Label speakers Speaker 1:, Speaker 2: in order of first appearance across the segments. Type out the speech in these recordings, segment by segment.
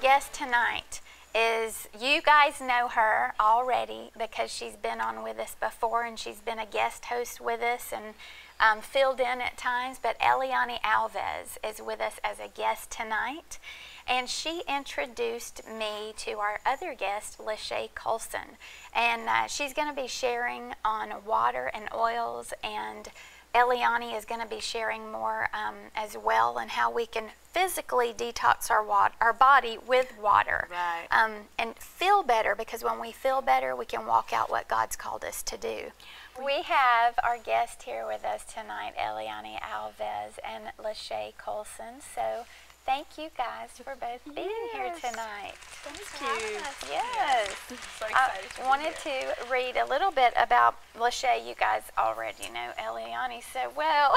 Speaker 1: guest tonight is, you guys know her already because she's been on with us before and she's been a guest host with us and filled in at times, but Eliani Alves is with us as a guest tonight. And she introduced me to our other guest, LaShea Colson. And she's going to be sharing on water and oils, and Eliani is going to be sharing more as well, and how we can physically detox our body with water.
Speaker 2: Right.
Speaker 1: And feel better, because when we feel better, we can walk out what God's called us to do. We have our guest here with us tonight, Eliani Alves and LaShea Colson. So thank you guys for both being here tonight.
Speaker 2: Thank you.
Speaker 1: Yes.
Speaker 2: So excited
Speaker 1: I wanted to read a little bit about LaShea. You guys already know Eliani so well.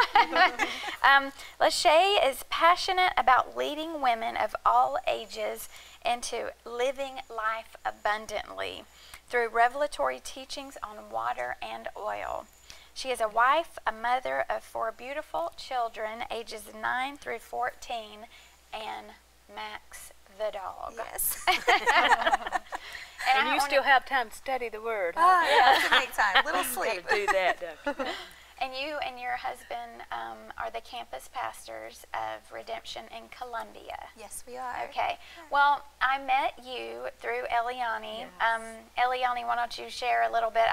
Speaker 1: LaShea is passionate about leading women of all ages into living life abundantly through revelatory teachings on water and oil. She is a wife, a mother of 4 beautiful children, ages 9 through 14, and Max the dog.
Speaker 3: Yes.
Speaker 2: And you still have time to study the Word. Huh?
Speaker 3: Oh, yeah, to make time. Little sleep.
Speaker 2: Do that, don't you?
Speaker 1: And you and your husband are the campus pastors of Redemption in Columbia.
Speaker 3: Yes, we are.
Speaker 1: Okay. Well, I met you through Eliani.
Speaker 3: Yes.
Speaker 1: Eliani, why don't you share a little bit?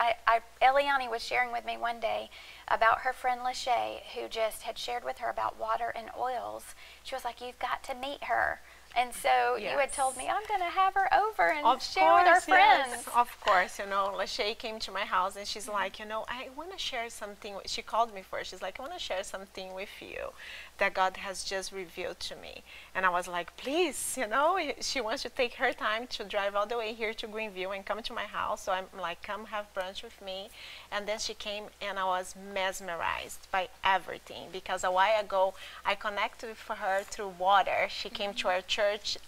Speaker 1: Eliani was sharing with me one day about her friend LaShea, who just had shared with her about water and oils. She was like, "You've got to meet her." And so you had told me, I'm going to have her over and share with our friends.
Speaker 4: Yes, of course, you know, LaShea came to my house and she's like, you know, I want to share something. She called me first. She's like, I want to share something with you that God has just revealed to me. And I was like, please, you know, she wants to take her time to drive all the way here to Greenville and come to my house. So I'm like, come have brunch with me. And then she came and I was mesmerized by everything, because a while ago I connected with her through water. She came to our church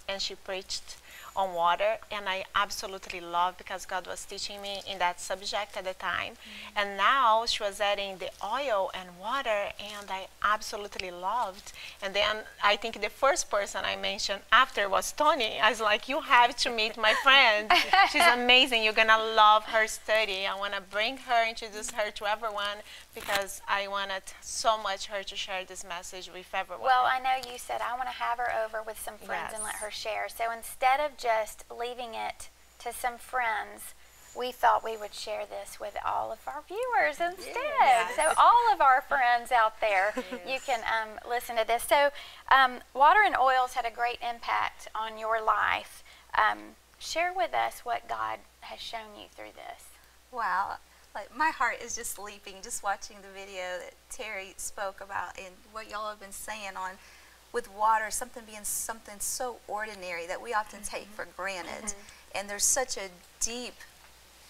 Speaker 4: and she preached on water, and I absolutely loved, because God was teaching me in that subject at the time. And now she was adding the oil and water, and I absolutely loved. And then I think the first person I mentioned after was Tony. I was like, you have to meet my friend. She's amazing. You're gonna love her study. I want to bring her, introduce her to everyone, because I wanted so much her to share this message with everyone.
Speaker 1: Well, I know you said I want to have her over with some friends and let her share. So instead of just leaving it to some friends, we thought we would share this with all of our viewers instead.
Speaker 3: Yes.
Speaker 1: So all of our friends out there, you can listen to this. So water and oils had a great impact on your life. Share with us what God has shown you through this.
Speaker 3: Wow. Like, my heart is just leaping just watching the video that Terry spoke about, and what y'all have been saying on with water, something being something so ordinary that we often take for granted. And there's such a deep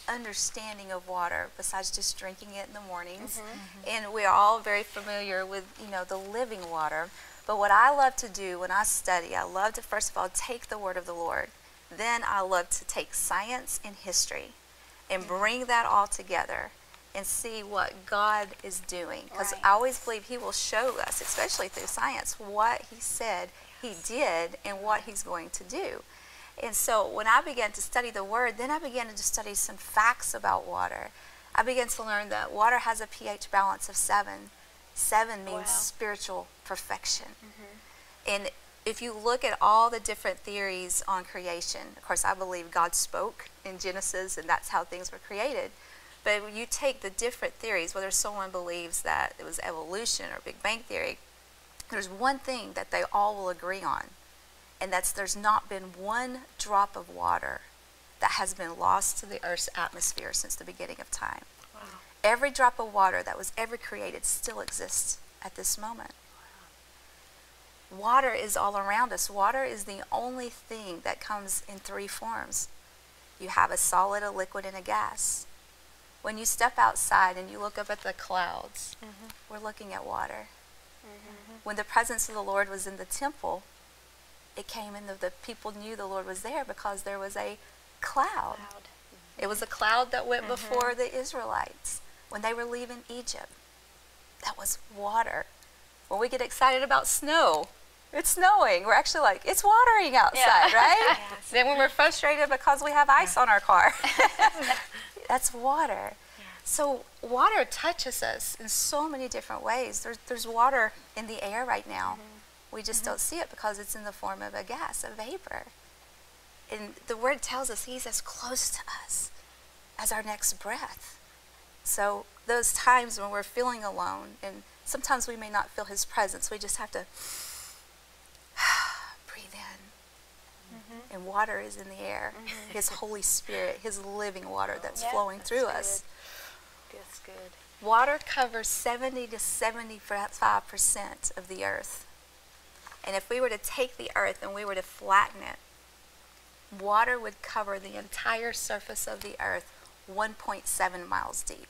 Speaker 3: understanding of water besides just drinking it in the mornings. And we're all very familiar with, you know, the living water. But what I love to do when I study, I love to first of all take the word of the Lord. Then I love to take science and history and bring that all together and see what God is doing. Because I always believe He will show us, especially through science, what He said He did and what He's going to do. And so when I began to study the Word, then I began to study some facts about water. I began to learn that water has a pH balance of 7. 7 means spiritual perfection. And if you look at all the different theories on creation, of course I believe God spoke in Genesis and that's how things were created. But when you take the different theories, whether someone believes that it was evolution or Big Bang Theory, there's one thing that they all will agree on, and that's there's not been one drop of water that has been lost to the Earth's atmosphere since the beginning of time. Wow. Every drop of water that was ever created still exists at this moment. Water is all around us. Water is the only thing that comes in 3 forms. You have a solid, a liquid, and a gas. When you step outside and you look up at the clouds, we're looking at water. When the presence of the Lord was in the temple, it came in, the people knew the Lord was there because there was a cloud. It was a cloud that went before the Israelites when they were leaving Egypt. That was water. When we get excited about snow, it's snowing. We're actually like, it's watering outside, right?
Speaker 4: Yes.
Speaker 3: Then when we're frustrated because we have ice on our car, that's water. So water touches us in so many different ways. There's water in the air right now. We just don't see it because it's in the form of a gas, a vapor. And the word tells us he's as close to us as our next breath. So those times when we're feeling alone, and sometimes we may not feel his presence, we just have to breathe in. And water is in the air. His Holy Spirit, his living water that's flowing through us.
Speaker 2: That's good.
Speaker 3: Water covers 70 to 75% of the earth. And if we were to take the earth and we were to flatten it, water would cover the entire surface of the earth 1.7 miles deep.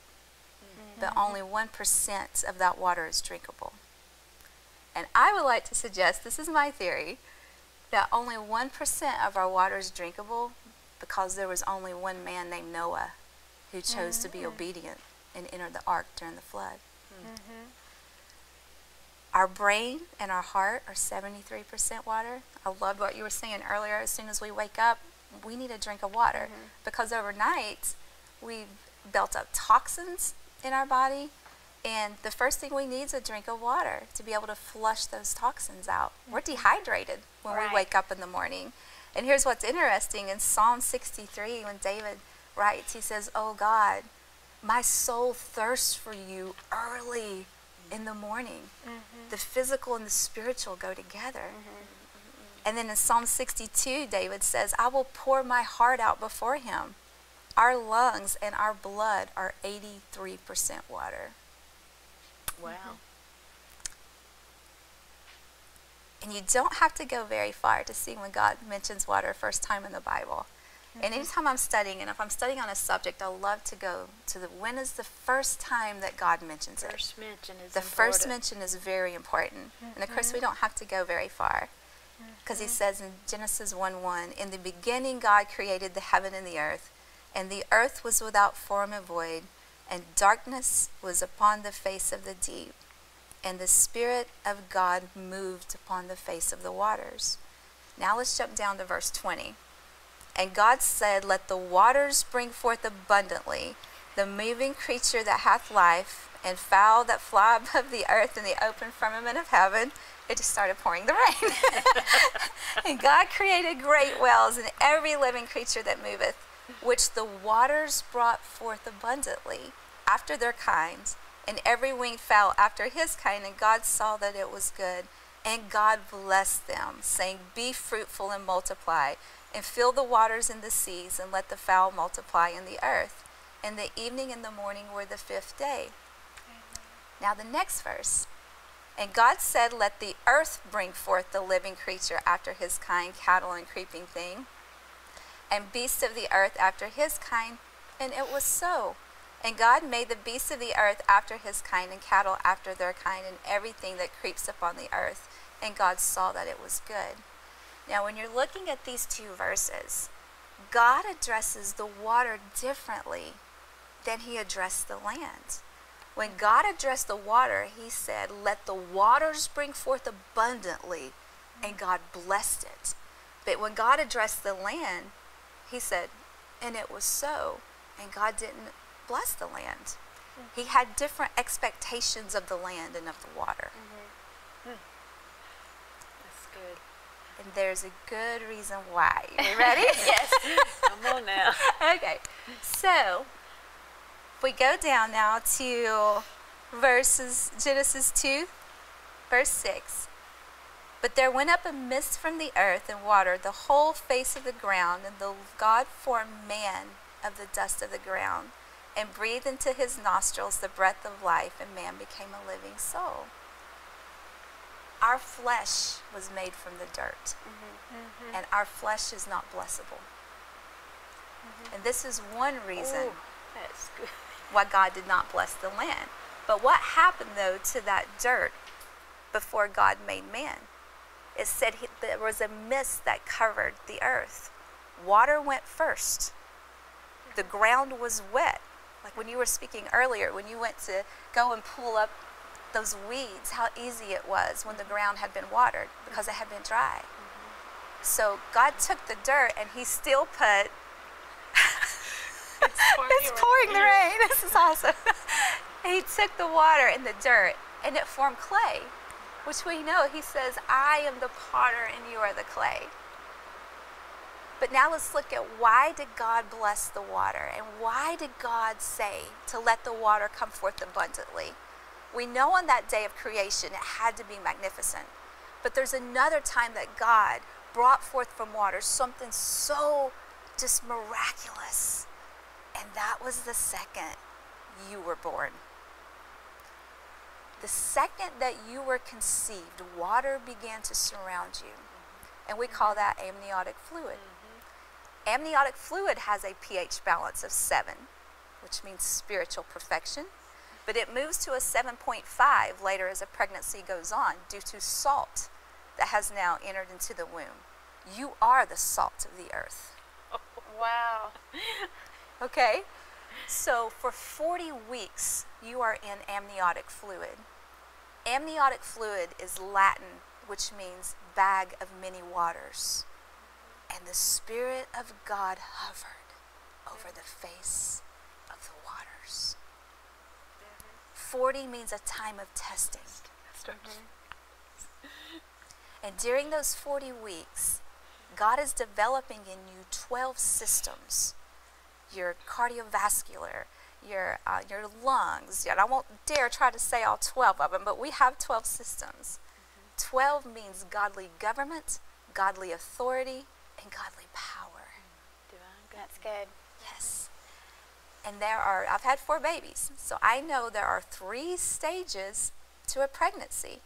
Speaker 3: But only 1% of that water is drinkable. And I would like to suggest, this is my theory, that only 1% of our water is drinkable because there was only one man named Noah who chose to be obedient and enter the ark during the flood. Our brain and our heart are 73% water. I loved what you were saying earlier. As soon as we wake up, we need a drink of water because overnight we've built up toxins in our body, and the first thing we need is a drink of water to be able to flush those toxins out. We're dehydrated when we wake up in the morning. And here's what's interesting. In Psalm 63, when David writes, he says, "Oh God, my soul thirsts for you early in the morning." The physical and the spiritual go together. And then in Psalm 62, David says, "I will pour my heart out before him." Our lungs and our blood are 83% water.
Speaker 2: Wow.
Speaker 3: And you don't have to go very far to see when God mentions water first time in the Bible. And anytime I'm studying, and if I'm studying on a subject, I love to go to when is the first time that God mentions it.
Speaker 2: First mention is
Speaker 3: The
Speaker 2: important.
Speaker 3: first mention is very important. And of course, we don't have to go very far. Because he says in Genesis 1:1, "In the beginning God created the heaven and the earth, and the earth was without form and void, and darkness was upon the face of the deep, and the Spirit of God moved upon the face of the waters." Now let's jump down to verse 20. "And God said, let the waters bring forth abundantly the moving creature that hath life, and fowl that fly above the earth in the open firmament of heaven." It just started pouring the rain. "And God created great whales and every living creature that moveth, which the waters brought forth abundantly after their kinds, and every winged fowl after his kind. And God saw that it was good. And God blessed them, saying, Be fruitful and multiply, and fill the waters and the seas, and let the fowl multiply in the earth. And the evening and the morning were the fifth day." Now the next verse. "And God said, Let the earth bring forth the living creature after his kind, cattle and creeping thing, and beasts of the earth after his kind. And it was so. And God made the beasts of the earth after his kind, and cattle after their kind, and everything that creeps upon the earth. And God saw that it was good." Now when you're looking at these two verses, God addresses the water differently than he addressed the land. When God addressed the water, he said, "Let the waters bring forth abundantly," and God blessed it. But when God addressed the land, he said, "And it was so," and God didn't bless the land. He had different expectations of the land and of the water.
Speaker 2: That's good.
Speaker 3: And there's a good reason why. You ready?
Speaker 1: Yes.
Speaker 2: Come on now.
Speaker 3: Okay, so if we go down now to Genesis 2, verse 6. "But there went up a mist from the earth and watered the whole face of the ground, and the God formed man of the dust of the ground, and breathed into his nostrils the breath of life, and man became a living soul." Our flesh was made from the dirt, and our flesh is not blessable. And this is one reason
Speaker 2: Ooh, that's good.
Speaker 3: why God did not bless the land. But what happened, though, to that dirt before God made man? It said there was a mist that covered the earth. Water went first. The ground was wet. Like when you were speaking earlier, when you went to go and pull up those weeds, how easy it was when the ground had been watered because it had been dry. So God took the dirt and he still put, it's pouring the rain. This is awesome. He took the water and the dirt and it formed clay, which we know. He says, I am the potter and you are the clay. But now let's look at, why did God bless the water? And why did God say to let the water come forth abundantly? We know on that day of creation it had to be magnificent. But there's another time that God brought forth from water something so just miraculous. And that was the second you were born. The second that you were conceived, water began to surround you. And we call that amniotic fluid. Amniotic fluid has a pH balance of 7, which means spiritual perfection. But it moves to a 7.5 later as a pregnancy goes on due to salt that has now entered into the womb. You are the salt of the earth.
Speaker 1: Wow.
Speaker 3: Okay? So for 40 weeks, you are in amniotic fluid. Amniotic fluid is Latin, which means bag of many waters. And the Spirit of God hovered over the face of the waters. 40 means a time of testing. And during those 40 weeks, God is developing in you 12 systems. Your cardiovascular, your lungs. I won't dare try to say all 12 of them, but we have 12 systems. 12 means godly government, godly authority, and godly power.
Speaker 1: That's good.
Speaker 3: Yes. And I've had 4 babies, so I know there are 3 stages to a pregnancy.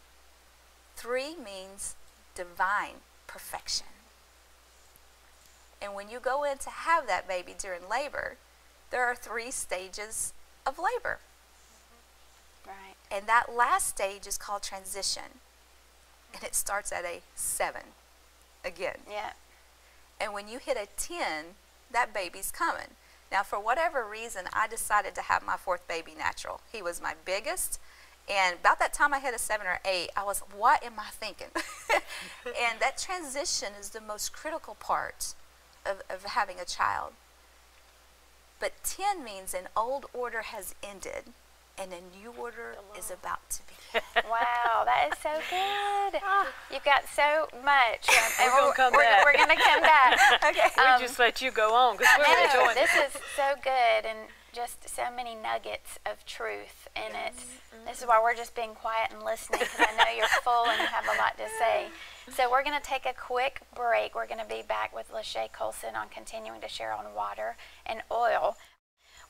Speaker 3: 3 means divine perfection. And when you go in to have that baby during labor, there are 3 stages of labor.
Speaker 1: Right.
Speaker 3: And that last stage is called transition. And it starts at a 7 again.
Speaker 1: Yeah.
Speaker 3: And when you hit a 10, that baby's coming. Now, for whatever reason, I decided to have my 4th baby natural. He was my biggest. And about that time I hit a 7 or 8, I was, what am I thinking? And that transition is the most critical part of having a child. But 10 means an old order has ended and a new order is about to begin.
Speaker 1: Wow, that is so good. You've got so much.
Speaker 2: We're gonna come back.
Speaker 1: We're going to come back.
Speaker 3: Okay.
Speaker 2: We just let you go on because we're
Speaker 1: No,
Speaker 2: enjoying
Speaker 1: this is so good and just so many nuggets of truth in it. This is why we're just being quiet and listening, because I know you're full and you have a lot to say. So we're going to take a quick break. We're going to be back with LaShea Colson on continuing to share on water and oil.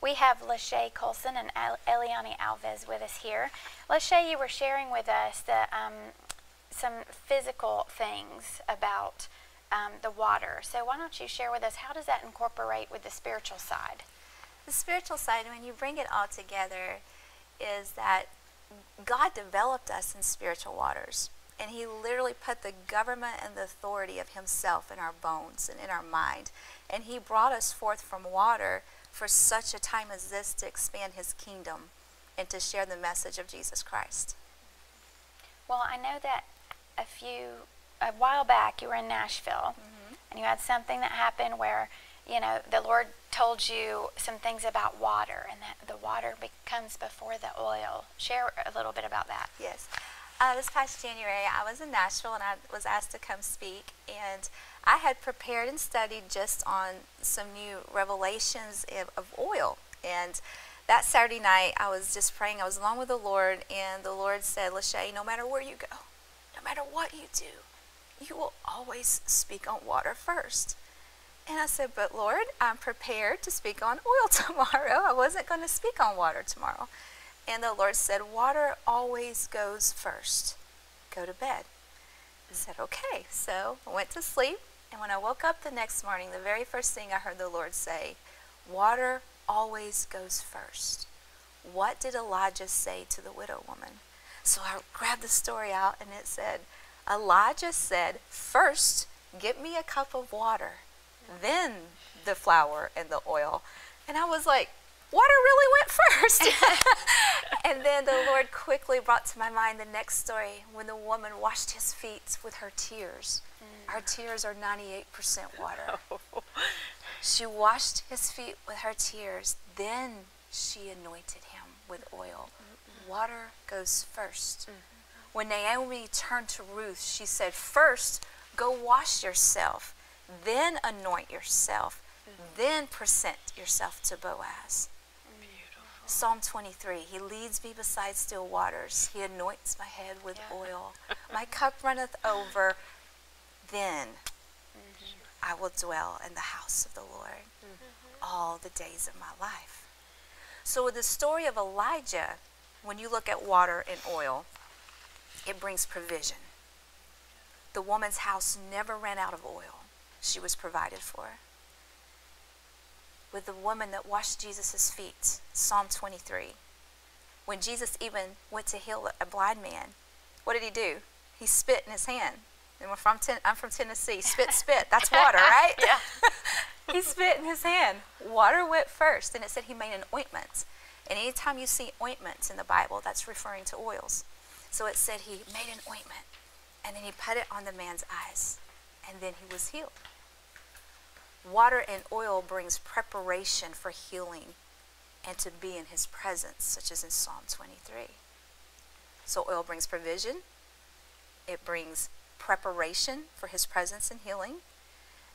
Speaker 1: We have LaShea Colson and Eliani Alves with us here. LaShea, you were sharing with us some physical things about the water. So why don't you share with us, how does that incorporate with the spiritual side?
Speaker 3: The spiritual side, when you bring it all together, is that God developed us in spiritual waters. And he literally put the government and the authority of himself in our bones and in our mind. And he brought us forth from water for such a time as this to expand his kingdom and to share the message of Jesus Christ.
Speaker 1: Well, I know that a while back you were in Nashville, and you had something that happened where, you know, the Lord told you some things about water, and that the water comes before the oil. Share a little bit about that.
Speaker 3: Yes. This past January, I was in Nashville, and I was asked to come speak, and I had prepared and studied just on some new revelations of oil. And that Saturday night, I was just praying. I was along with the Lord, and the Lord said, LaShea, no matter where you go, no matter what you do, you will always speak on water first. And I said, but Lord, I'm prepared to speak on oil tomorrow. I wasn't going to speak on water tomorrow. And the Lord said, water always goes first. Go to bed. I said, okay. So I went to sleep. And when I woke up the next morning, the very first thing I heard the Lord say, water always goes first. What did Elijah say to the widow woman? So I grabbed the story out, and it said, Elijah said, first, get me a cup of water, then the flour and the oil. And I was like, water really went first. And then the Lord quickly brought to my mind the next story when the woman washed his feet with her tears. Our tears are 98% water. She washed his feet with her tears. Then she anointed him with oil. Water goes first. When Naomi turned to Ruth, she said, first, go wash yourself, then anoint yourself, then present yourself to Boaz. Beautiful. Psalm 23, he leads me beside still waters. He anoints my head with oil. My cup runneth over. Then I will dwell in the house of the Lord all the days of my life. So with the story of Elijah, when you look at water and oil, it brings provision. The woman's house never ran out of oil. She was provided for. With the woman that washed Jesus' feet, Psalm 23, when Jesus even went to heal a blind man, what did he do? He spit in his hand. And I'm from Tennessee. Spit, spit. That's water, right?
Speaker 1: Yeah.
Speaker 3: He spit in his hand. Water went first. And it said he made an ointment. And anytime you see ointments in the Bible, that's referring to oils. So it said he made an ointment. And then he put it on the man's eyes. And then he was healed. Water and oil brings preparation for healing and to be in his presence, such as in Psalm 23. So oil brings provision. It brings preparation for his presence and healing.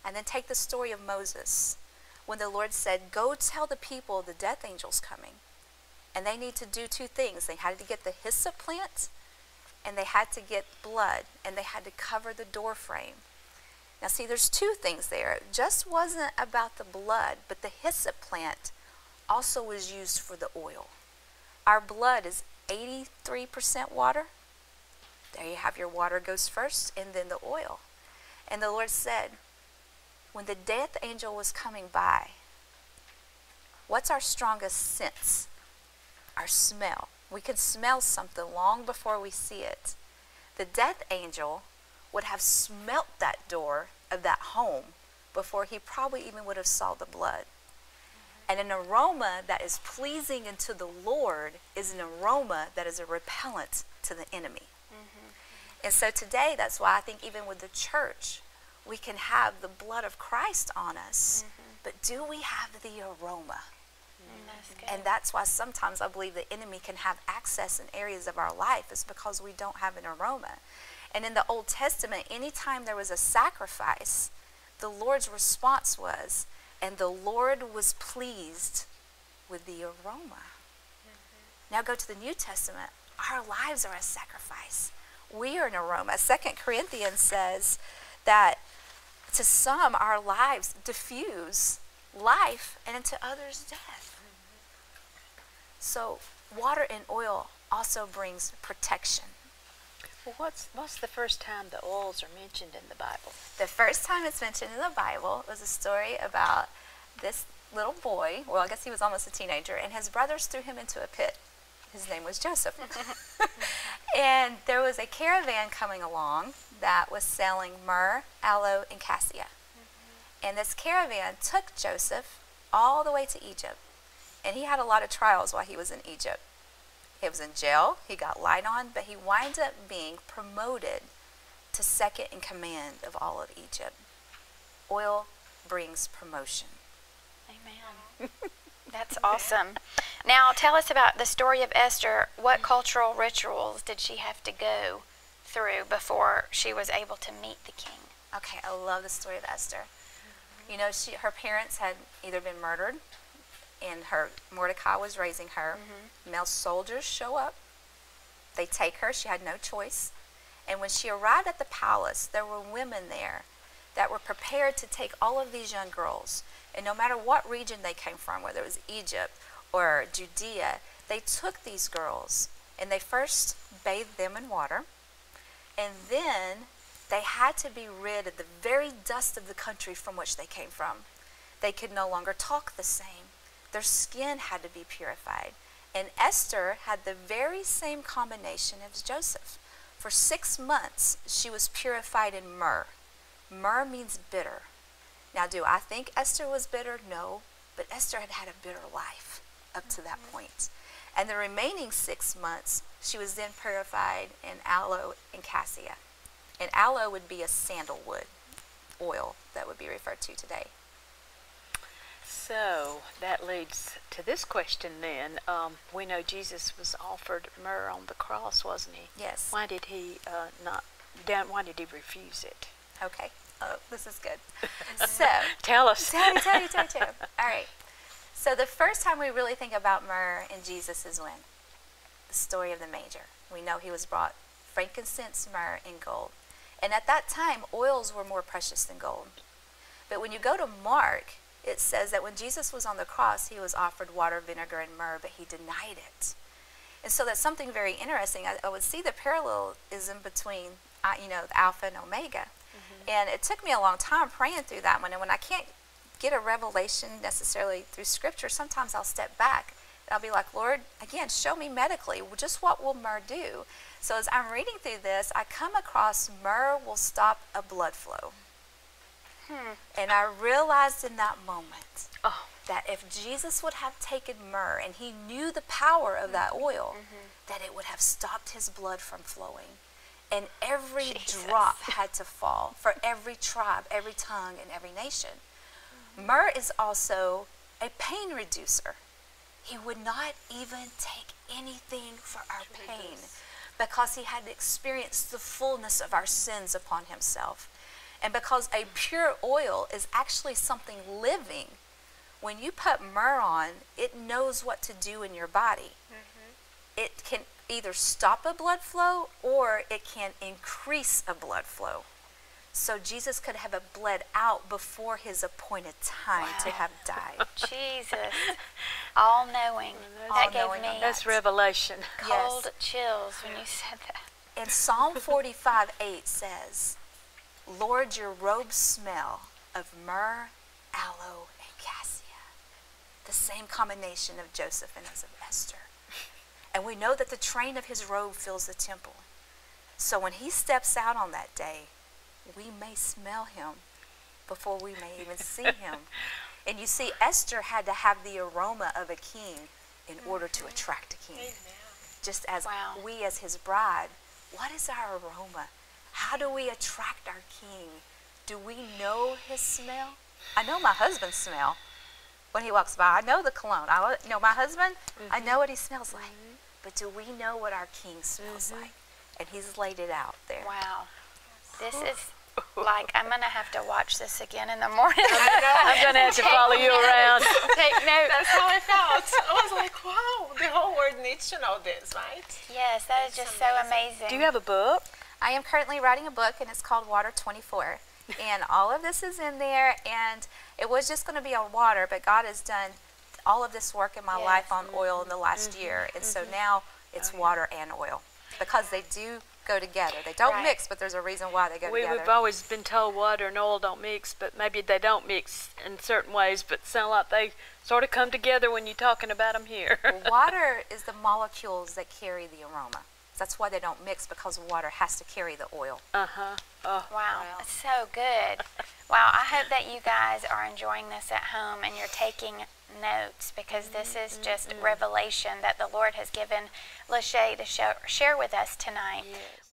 Speaker 3: And then take the story of Moses. When the Lord said, go tell the people the death angel's coming. And they need to do two things. They had to get the hyssop plant, and they had to get blood, and they had to cover the door frame. Now see, there's two things there. It just wasn't about the blood, but the hyssop plant also was used for the oil. Our blood is 83% water. There you have your water goes first, and then the oil. And the Lord said, when the death angel was coming by, what's our strongest sense? Our smell. We can smell something long before we see it. The death angel would have smelt that door of that home before he probably even would have saw the blood. And an aroma that is pleasing unto the Lord is an aroma that is a repellent to the enemy. And so today, that's why I think even with the church, we can have the blood of Christ on us, but do we have the aroma? And that's why sometimes I believe the enemy can have access in areas of our life is because we don't have an aroma. And in the Old Testament, anytime there was a sacrifice, the Lord's response was, and the Lord was pleased with the aroma. Now go to the New Testament. Our lives are a sacrifice. We are an aroma. 2 Corinthians says that to some our lives diffuse life and to others death. So water and oil also brings protection.
Speaker 2: Well, what's the first time the oils are mentioned in the Bible?
Speaker 3: The first time it's mentioned in the Bible was a story about this little boy. Well, I guess he was almost a teenager, and his brothers threw him into a pit. His name was Joseph. And there was a caravan coming along that was selling myrrh, aloe, and cassia. And this caravan took Joseph all the way to Egypt. And he had a lot of trials while he was in Egypt. He was in jail, he got lied on, but he wound up being promoted to second in command of all of Egypt. Oil brings promotion.
Speaker 1: Amen. That's awesome. Now tell us about the story of Esther. What cultural rituals did she have to go through before she was able to meet the king?
Speaker 3: Okay, I love the story of Esther. You know, her parents had either been murdered, and Mordecai was raising her. Male soldiers show up. They take her. She had no choice. And when she arrived at the palace, there were women there that were prepared to take all of these young girls. And no matter what region they came from, whether it was Egypt or Judea, they took these girls and they first bathed them in water. And then they had to be rid of the very dust of the country from which they came from. They could no longer talk the same. Their skin had to be purified. And Esther had the very same combination as Joseph. For 6 months, she was purified in myrrh. Myrrh means bitter. Now, do I think Esther was bitter? No. But Esther had had a bitter life. up to that point. And the remaining 6 months, she was then purified in aloe and cassia. And aloe would be a sandalwood oil that would be referred to today.
Speaker 2: So that leads to this question then. We know Jesus was offered myrrh on the cross, wasn't he?
Speaker 3: Yes.
Speaker 2: Why did he why did he refuse it?
Speaker 3: Okay. Oh, this is good. So,
Speaker 2: Tell us.
Speaker 3: Tell you. All right. So the first time we really think about myrrh in Jesus is when? The story of the manger. We know he was brought frankincense, myrrh, and gold. And at that time, oils were more precious than gold. But when you go to Mark, it says that when Jesus was on the cross, he was offered water, vinegar, and myrrh, but he denied it. And so that's something very interesting. I would see the parallelism between, the Alpha and Omega. And it took me a long time praying through that one. And when I can't get a revelation necessarily through Scripture, sometimes I'll step back and I'll be like, Lord, again, show me medically, just what will myrrh do? So as I'm reading through this, I come across myrrh will stop a blood flow. And I realized in that moment that if Jesus would have taken myrrh and he knew the power of that oil, that it would have stopped his blood from flowing. And every drop had to fall for every tribe, every tongue, and every nation. Myrrh is also a pain reducer. He would not even take anything for our pain because he had experienced the fullness of our sins upon himself. And because a pure oil is actually something living, when you put myrrh on, it knows what to do in your body. It can either stop a blood flow or it can increase a blood flow. So Jesus could have bled out before his appointed time to have died.
Speaker 1: Jesus, all knowing. That gave me
Speaker 2: That's revelation.
Speaker 1: cold chills when you said that.
Speaker 3: And Psalm 45:8 says, Lord, your robes smell of myrrh, aloe, and cassia. The same combination of Joseph and of Esther. And we know that the train of his robe fills the temple. So when he steps out on that day, we may smell him before we may even see him. And you see, Esther had to have the aroma of a king in order to attract a king. Just as we as his bride, what is our aroma? How do we attract our king? Do we know his smell? I know my husband's smell when he walks by. I know the cologne. I know my husband. I know what he smells like. But do we know what our king smells like? And he's laid it out there.
Speaker 1: Wow. This is like, I'm going to have to watch this again in the morning.
Speaker 2: I'm going to have to follow you around.
Speaker 1: Take notes.
Speaker 4: That's how I felt. I was like, wow, the whole world needs to know this, right?
Speaker 1: Yes, that is just so amazing.
Speaker 2: Do you have a book?
Speaker 3: I am currently writing a book, and it's called Water 24. And all of this is in there, and it was just going to be on water, but God has done all of this work in my life on oil in the last year. And so now it's water and oil because they do go together. They don't mix, but there's a reason why they go together.
Speaker 2: We've always been told water and oil don't mix, but maybe they don't mix in certain ways, but sound like they sort of come together when you're talking about them here.
Speaker 3: Water is the molecules that carry the aroma. That's why they don't mix, because water has to carry the oil.
Speaker 1: Wow, that's so good. Wow, I hope that you guys are enjoying this at home and you're taking notes, because this is just revelation that the Lord has given LaShea to share with us tonight.
Speaker 2: Yes.